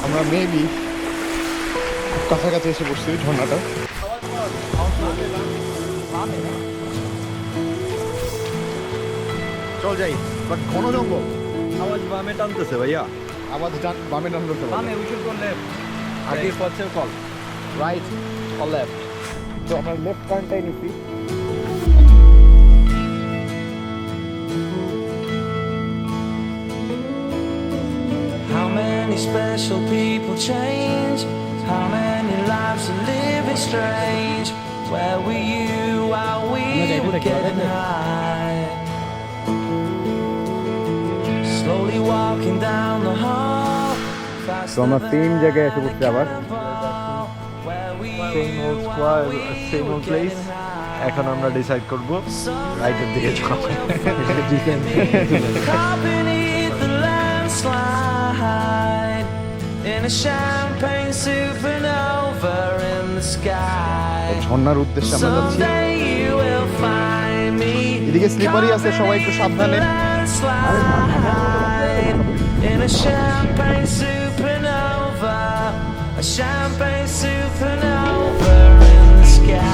আমরা মেবি কাছাকাছি এসে বসছি ঝর্ণাটা। চল যাই, বাট ঘন জঙ্গল। আওয়াজ বামে টানতেছে ভাইয়া। আবার বামে নাম করতে বামে উই শুড গো লেফট। আগে first call right or left. তো আমরা লেফট টার্নটাই নিচ্ছি। How many special people change? How many lives are living strange? Where were you while we were getting high? Slowly walking down the hall. তো আমরা same জায়গায় এসে বসছি আবার। Same old square, same old place. এখন আমরা decide করব রাইটের দিকে যাব। Slide in a champagne supernova in the sky. ঝর্ণার উদ্দেশ্যে আমরা যাচ্ছি। Someday you will find me. এদিকে স্লিপারি আছে, সবাই একটু সাবধানে। Slide in a champagne supernova, a champagne supernova in the sky.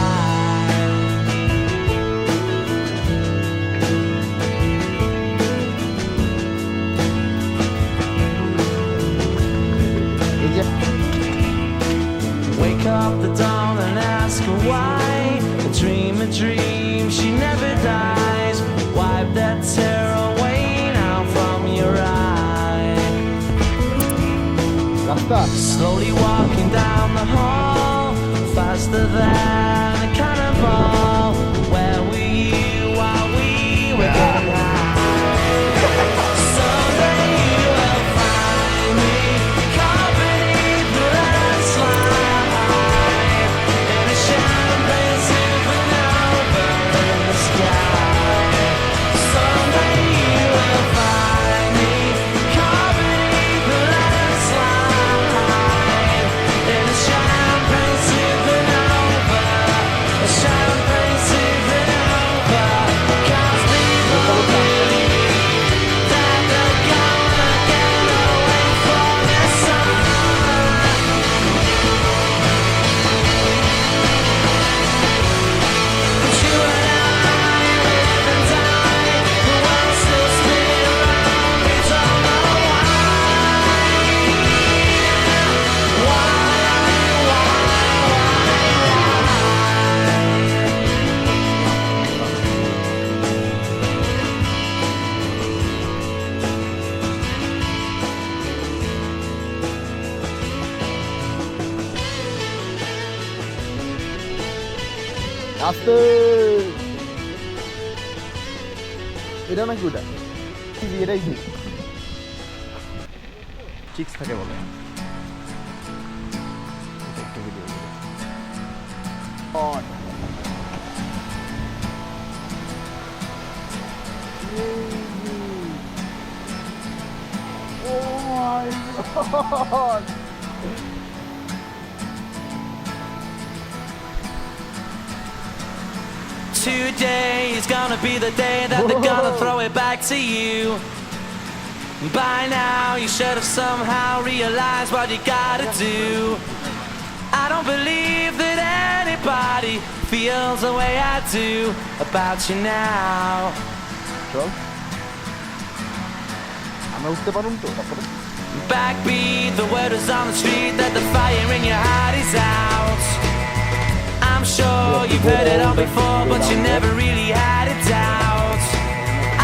Wake up the dawn and ask her why. A dream, she never dies. Wipe that tear away now from your eye. Slowly walking down the hall, faster than a cannonball. Where were you while we were getting high? Someday you will find me caught beneath the landslide in a champagne supernova in the sky. Someday you will find me caught beneath the landslide in a champagne supernova, a champagne supernova. 'Cause people believe that they're gonna get away from the sun. But you and I live and die, the world still spinning around, we don't know why. আস্তে। এটা নাকি ওটা? এটাই কি chicks থাকে বলে। Today is gonna be the day that they're gonna throw it back to you. By now you should have somehow realized what you gotta do. I don't believe that anybody feels the way I do about you now. চল আমরা উঠতে পারুন তো তারপরে। Backbeat, the word is on the street that the fire in your heart is out. I'm sure you've heard it all before, but you never really had a doubt.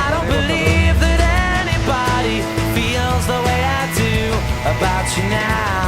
I don't believe that anybody feels the way I do about you now.